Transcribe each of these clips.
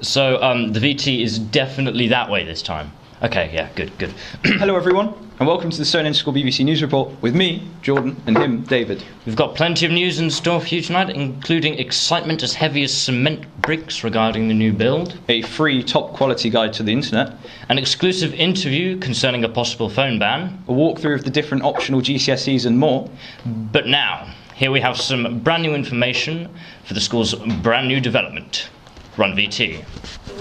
So, the VT is definitely that way this time. Okay, yeah, good. Hello everyone, and welcome to the Stonehenge School BBC News Report with me, Jordan, and him, David. We've got plenty of news in store for you tonight, including excitement as heavy as cement bricks regarding the new build, A free top quality guide to the internet, an exclusive interview concerning a possible phone ban, a walkthrough of the different optional GCSEs and more. but now, here we have some brand new information for the school's brand new development. Run VT.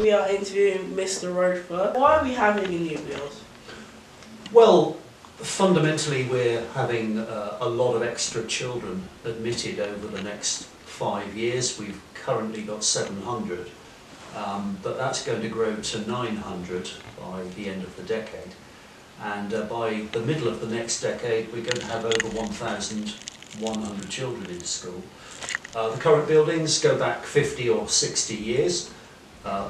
We are interviewing Mr. Roper. Why are we having a new build? Well, fundamentally we're having a lot of extra children admitted over the next 5 years. We've currently got 700, but that's going to grow to 900 by the end of the decade. And by the middle of the next decade we're going to have over 1,100 children in school. The current buildings go back 50 or 60 years.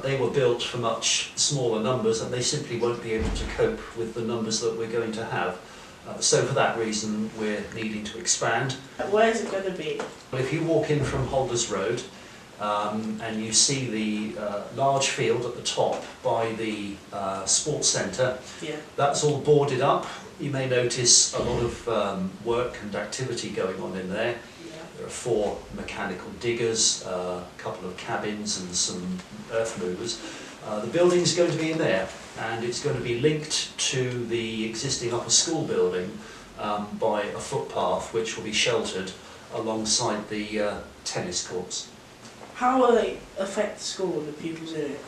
They were built for much smaller numbers and they simply won't be able to cope with the numbers that we're going to have. So for that reason we're needing to expand. Where is it going to be? If you walk in from Holders Road and you see the large field at the top by the sports centre, that's all boarded up. You may notice a lot of work and activity going on in there. There are 4 mechanical diggers, a couple of cabins and some earth movers. The building is going to be in there and it's going to be linked to the existing upper school building by a footpath which will be sheltered alongside the tennis courts. How will it affect the school and the pupils in it?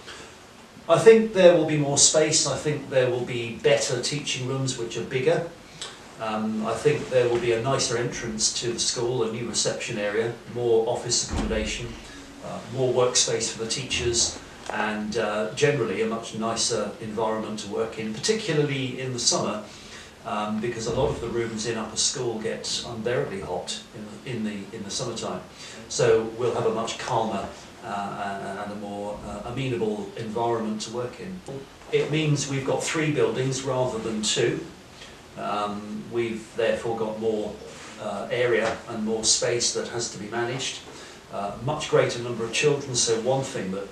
I think there will be more space. I think there will be better teaching rooms which are bigger. I think there will be a nicer entrance to the school, a new reception area, more office accommodation, more workspace for the teachers, and generally a much nicer environment to work in, particularly in the summer, because a lot of the rooms in upper school get unbearably hot in the summertime. So we'll have a much calmer and a more amenable environment to work in. It means we've got 3 buildings rather than 2. We've therefore got more area and more space that has to be managed, much greater number of children, so one thing that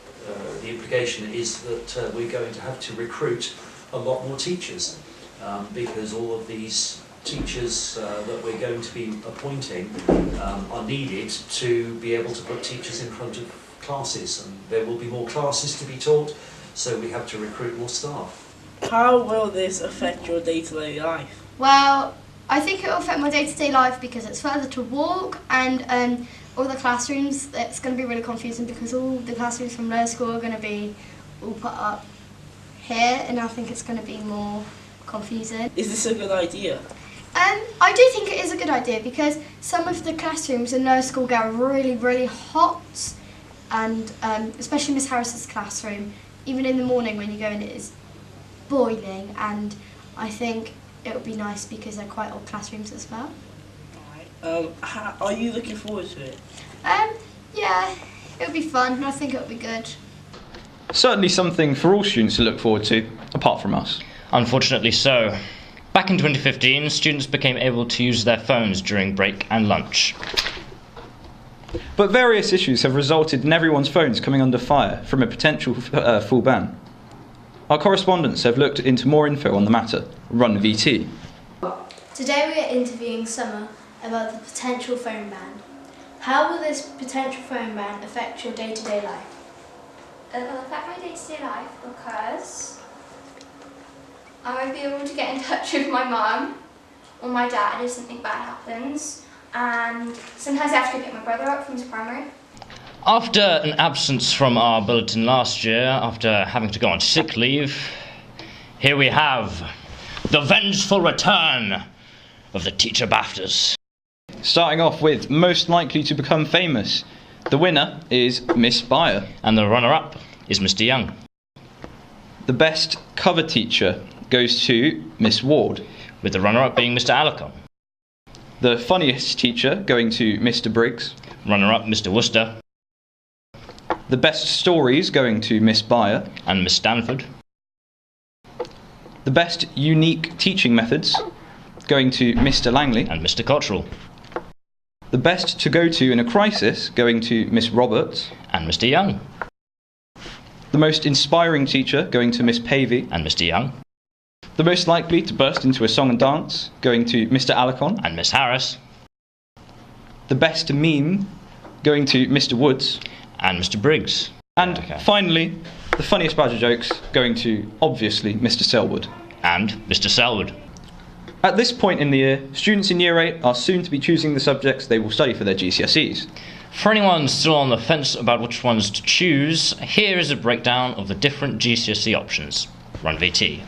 the implication is that we're going to have to recruit a lot more teachers because all of these teachers that we're going to be appointing are needed to be able to put teachers in front of classes, and there will be more classes to be taught, so we have to recruit more staff. How will this affect your day-to-day life? Well, I think it will affect my day-to-day life because it's further to walk, and all the classrooms, it's going to be really confusing because all the classrooms from lower school are going to be all put up here, and I think it's going to be more confusing. Is this a good idea? I do think it is a good idea because some of the classrooms in lower school get really hot, and especially Miss Harris's classroom, even in the morning when you go in it is boiling, and I think it would be nice because they're quite old classrooms as well. Are you looking forward to it? Yeah, it would be fun and I think it would be good. Certainly something for all students to look forward to, apart from us. Unfortunately so. Back in 2015, students became able to use their phones during break and lunch. But various issues have resulted in everyone's phones coming under fire from a potential full ban. Our correspondents have looked into more info on the matter. Run VT. Today we are interviewing Summer about the potential phone ban. How will this potential phone ban affect your day-to-day life? It will affect my day-to-day life because I won't be able to get in touch with my mum or my dad if something bad happens, and sometimes I have to go pick my brother up from his primary. After an absence from our bulletin last year, after having to go on sick leave, here we have the vengeful return of the teacher BAFTAs. Starting off with most likely to become famous. The winner is Miss Beyer. And the runner-up is Mr. Young. The best cover teacher goes to Miss Ward, with the runner-up being Mr. Alarcon. The funniest teacher going to Mr. Briggs. Runner-up Mr. Worcester. The best stories going to Miss Beyer and Miss Stanford. The best unique teaching methods going to Mr. Langley and Mr. Cottrell. The best to go to in a crisis going to Miss Roberts and Mr. Young. The most inspiring teacher, going to Miss Pavey. And Mr. Young. The most likely to burst into a song and dance, going to Mr. Alacon. And Miss Harris. The best meme, going to Mr. Woods. And Mr. Briggs. And finally, the funniest badger jokes, going to, obviously, Mr. Selwood. And Mr. Selwood. At this point in the year, students in Year 8 are soon to be choosing the subjects they will study for their GCSEs. For anyone still on the fence about which ones to choose, here is a breakdown of the different GCSE options. Run VT.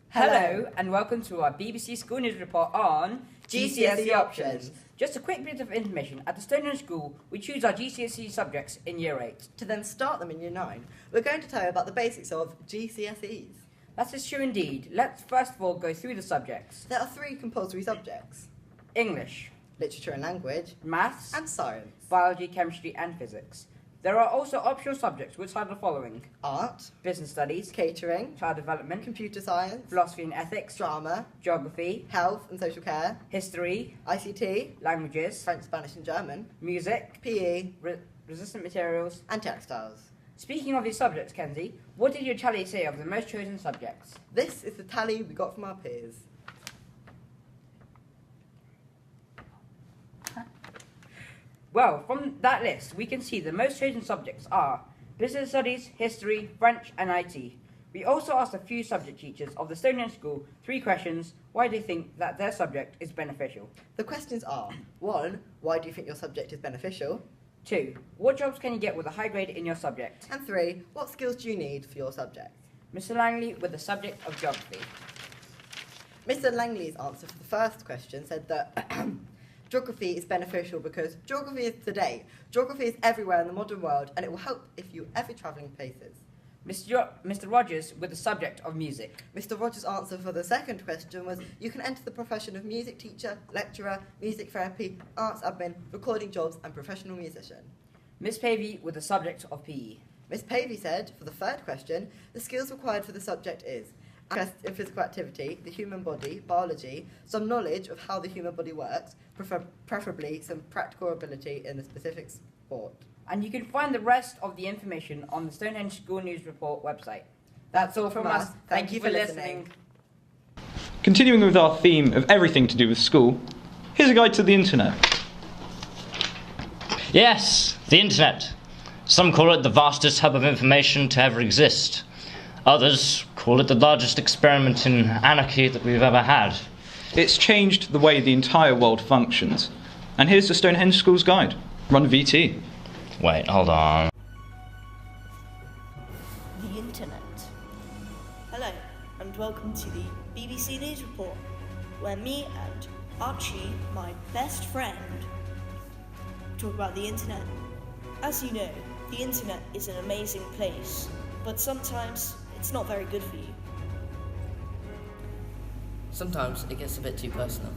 Hello and welcome to our BBC School News Report on GCSE options. Just a quick bit of information. At the Stonehenge School, we choose our GCSE subjects in Year 8. To then start them in Year 9, we're going to tell you about the basics of GCSEs. That is true indeed. Let's first of all go through the subjects. There are 3 compulsory subjects: English, literature and language, maths, and science. biology, chemistry and physics. There are also optional subjects which are the following: Art, business studies, catering, child development, computer science, philosophy and ethics, drama, geography, health and social care, history, ICT, languages, French, Spanish and German, music, PE, resistant materials. and textiles. Speaking of these subjects, Kenzie, what did your tally say of the most chosen subjects? This is the tally we got from our peers. Well, from that list, we can see the most chosen subjects are business studies, history, French, and IT. We also asked a few subject teachers of the Stonehenge School 3 questions why they think that their subject is beneficial. The questions are: 1. Why do you think your subject is beneficial? 2. What jobs can you get with a high grade in your subject? And 3. What skills do you need for your subject? Mr. Langley with the subject of geography. Mr. Langley's answer for the first question said that geography is beneficial because geography is today. Geography is everywhere in the modern world and it will help if you're ever travelling places. Mr. Rogers with the subject of music. Mr. Rogers' answer for the second question was you can enter the profession of music teacher, lecturer, music therapy, arts admin, recording jobs and professional musician. Miss Pavey with the subject of PE. Miss Pavey said, for the third question, the skills required for the subject is interest in physical activity, the human body, biology, some knowledge of how the human body works, preferably some practical ability in a specific sport. And you can find the rest of the information on the Stonehenge School News Report website. That's all from us. Thank you for listening. Continuing with our theme of everything to do with school, here's a guide to the internet. Yes, the internet. Some call it the vastest hub of information to ever exist. Others call it the largest experiment in anarchy that we've ever had. It's changed the way the entire world functions. And here's the Stonehenge School's guide. Run VT. Wait, hold on. The internet. Hello, and welcome to the BBC News Report, where me and Archie, my best friend, talk about the internet. As you know, the internet is an amazing place, but sometimes it's not very good for you. Sometimes it gets a bit too personal.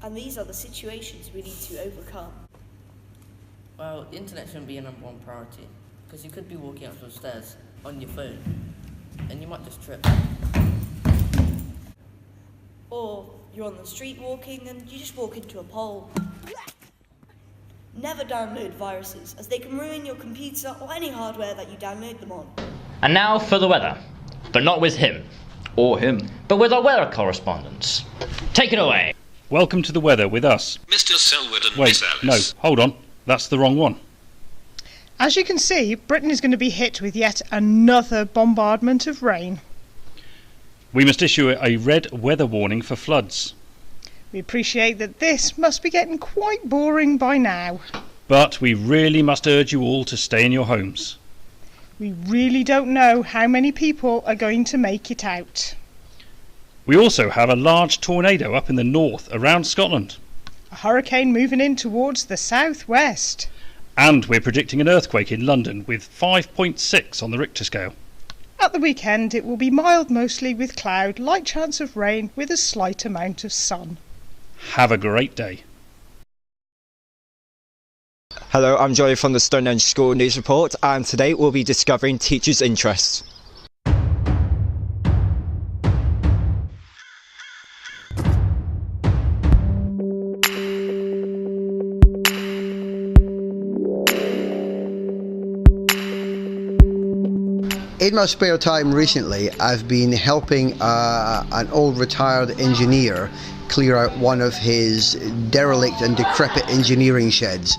And these are the situations we need to overcome. Well, the internet shouldn't be a number one priority, because you could be walking up some stairs on your phone, and you might just trip. Or you're on the street walking and you just walk into a pole. Never download viruses, as they can ruin your computer or any hardware that you download them on. And now for the weather. But not with him. Or him. But with our weather correspondents. Take it away. Welcome to the weather with us. Mr. Selwood and Wait, Miss Alice. no, hold on. That's the wrong one. As you can see, Britain is going to be hit with yet another bombardment of rain. We must issue a red weather warning for floods. We appreciate that this must be getting quite boring by now. But we really must urge you all to stay in your homes. We really don't know how many people are going to make it out. We also have a large tornado up in the north around Scotland. A hurricane moving in towards the southwest. And we're predicting an earthquake in London with 5.6 on the Richter scale. At the weekend it will be mild mostly with cloud, light chance of rain with a slight amount of sun. Have a great day. Hello, I'm Johnny from the Stonehenge School News Report, and today we'll be discovering teachers' interests. In my spare time recently, I've been helping an old retired engineer clear out one of his derelict and decrepit engineering sheds.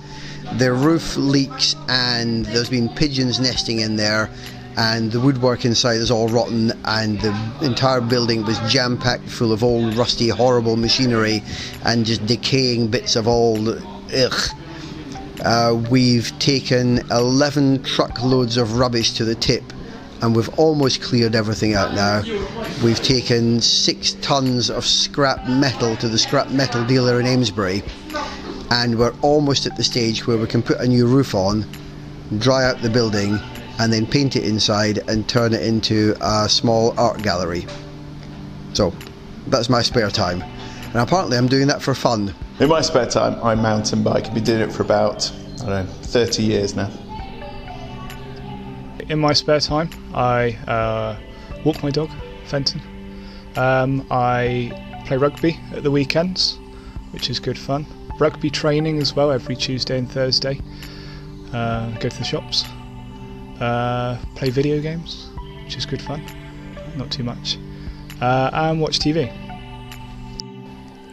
The roof leaks and there's been pigeons nesting in there, and the woodwork inside is all rotten, and the entire building was jam-packed full of old rusty horrible machinery and just decaying bits of old we've taken 11 truckloads of rubbish to the tip, and we've almost cleared everything out now. We've taken 6 tons of scrap metal to the scrap metal dealer in Amesbury, and we're almost at the stage where we can put a new roof on, dry out the building, and then paint it inside and turn it into a small art gallery. So that's my spare time, and apparently I'm doing that for fun. In my spare time I mountain bike. I've been doing it for about, 30 years now. In my spare time, I walk my dog, Fenton. I play rugby at the weekends, which is good fun. Rugby training as well every Tuesday and Thursday. Go to the shops. Play video games, which is good fun. Not too much. And watch TV.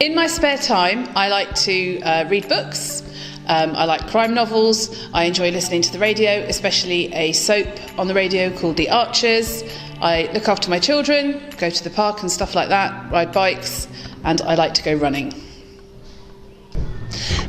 In my spare time, I like to read books. I like crime novels. I enjoy listening to the radio, especially a soap on the radio called The Archers. I look after my children, go to the park and stuff like that, ride bikes, and I like to go running.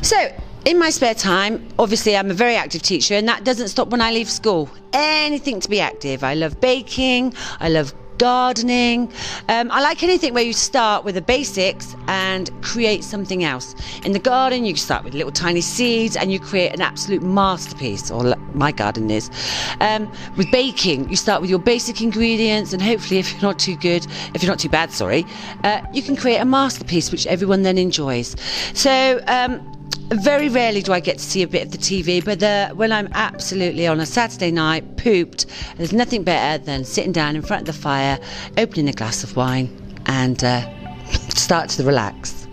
So, in my spare time, obviously I'm a very active teacher, and that doesn't stop when I leave school. Anything to be active. I love baking, I love gardening. I like anything where you start with the basics and create something else. In the garden, you start with little tiny seeds and you create an absolute masterpiece, or my garden is. With baking, you start with your basic ingredients, and hopefully, if you're not too bad, you can create a masterpiece which everyone then enjoys. So, very rarely do I get to see a bit of the TV, but when I'm absolutely on a Saturday night, pooped, there's nothing better than sitting down in front of the fire, opening a glass of wine, and start to relax.